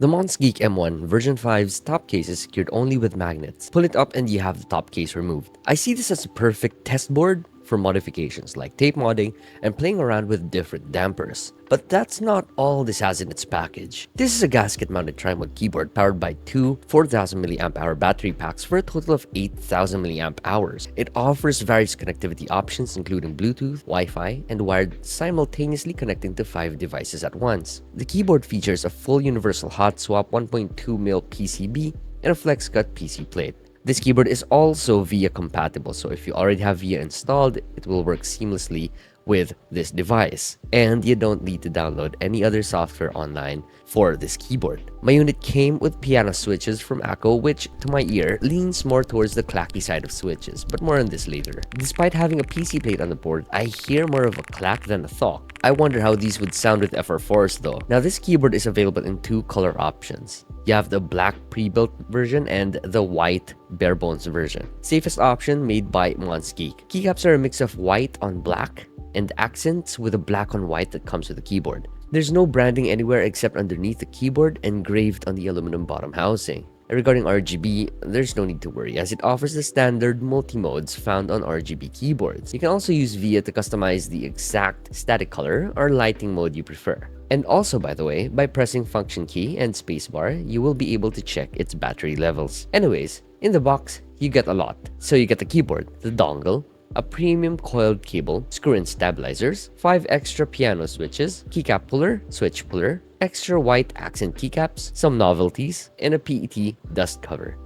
The Monsgeek M1 version 5's top case is secured only with magnets. Pull it up and you have the top case removed. I see this as a perfect test board for modifications like tape modding and playing around with different dampers. But that's not all this has in its package. This is a gasket-mounted Trimode keyboard powered by two 4000 mAh battery packs for a total of 8000 mAh. It offers various connectivity options including Bluetooth, Wi-Fi, and wired simultaneously connecting to 5 devices at once. The keyboard features a full universal hot swap 1.2mm PCB and a flex cut PC plate. This keyboard is also VIA compatible, so if you already have VIA installed, it will work seamlessly with this device. And you don't need to download any other software online for this keyboard. My unit came with piano switches from Acco, which to my ear leans more towards the clacky side of switches, but more on this later. Despite having a PC plate on the board, I hear more of a clack than a thawk. I wonder how these would sound with FR4s though. Now this keyboard is available in two color options. You have the black pre-built version and the white bare bones version. Safest option made by Monsgeek. Keycaps are a mix of white on black and accents with a black on white that comes with the keyboard. There's no branding anywhere except underneath the keyboard engraved on the aluminum bottom housing. And regarding RGB, there's no need to worry as it offers the standard multi-modes found on RGB keyboards. You can also use VIA to customize the exact static color or lighting mode you prefer. And also, by the way, by pressing function key and spacebar, you will be able to check its battery levels. Anyways, in the box, you get a lot. So you get the keyboard, the dongle, a premium coiled cable, screw-in stabilizers, 5 extra piano switches, keycap puller, switch puller, extra white accent keycaps, some novelties, and a PET dust cover.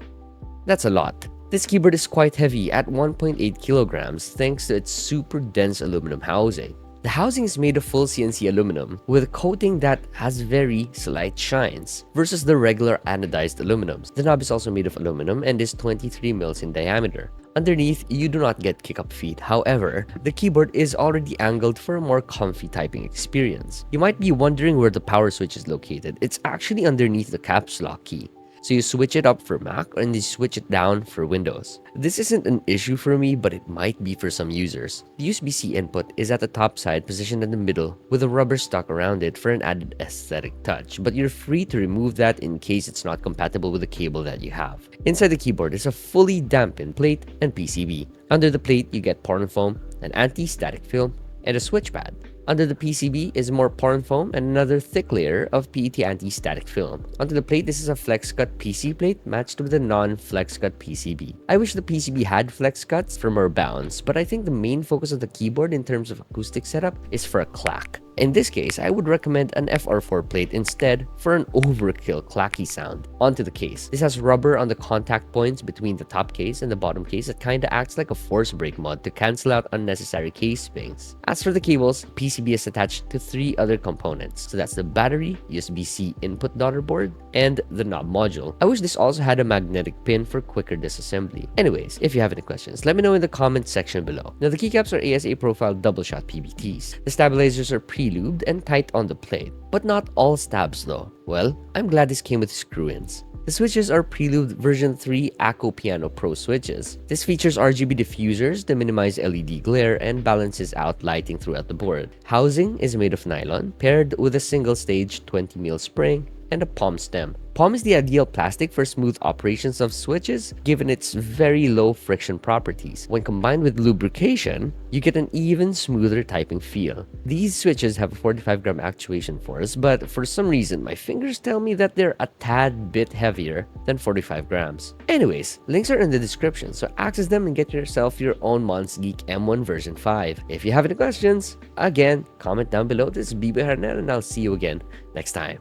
That's a lot. This keyboard is quite heavy at 1.8 kilograms thanks to its super dense aluminum housing. The housing is made of full CNC aluminum with a coating that has very slight shines versus the regular anodized aluminums. The knob is also made of aluminum and is 23 mils in diameter. Underneath, you do not get kick-up feet. However, the keyboard is already angled for a more comfy typing experience. You might be wondering where the power switch is located. It's actually underneath the caps lock key. So you switch it up for Mac and you switch it down for Windows. This isn't an issue for me, but it might be for some users. The USB-C input is at the top side positioned in the middle with a rubber stock around it for an added aesthetic touch, but you're free to remove that in case it's not compatible with the cable that you have. Inside the keyboard is a fully dampened plate and PCB. Under the plate, you get porn foam, an anti-static film, and a switch pad. Under the PCB is more porn foam and another thick layer of PET anti-static film. Onto the plate, this is a flex cut PC plate matched with a non-flex cut PCB. I wish the PCB had flex cuts for more bounce, but I think the main focus of the keyboard in terms of acoustic setup is for a clack. In this case, I would recommend an FR4 plate instead for an overkill clacky sound. Onto the case. This has rubber on the contact points between the top case and the bottom case that kinda acts like a force brake mod to cancel out unnecessary case springs. As for the cables, PCB is attached to 3 other components. So that's the battery, USB-C input daughter board, and the knob module. I wish this also had a magnetic pin for quicker disassembly. Anyways, if you have any questions, let me know in the comments section below. Now the keycaps are ASA profile double shot PBTs. The stabilizers are pre-lubed and tight on the plate, but not all stabs though. Well, I'm glad this came with screw-ins. The switches are pre-lubed version 3 Acco Piano Pro switches. This features RGB diffusers to minimize LED glare and balances out lighting throughout the board. Housing is made of nylon, paired with a single stage 20mm spring and a palm stem. Palm is the ideal plastic for smooth operations of switches given its very low friction properties. When combined with lubrication, you get an even smoother typing feel. These switches have a 45-gram actuation force, but for some reason my fingers tell me that they're a tad bit heavier than 45 grams. Anyways, links are in the description, so access them and get yourself your own Monsgeek M1 version 5. If you have any questions, again, comment down below. This is Biboyharanero and I'll see you again next time.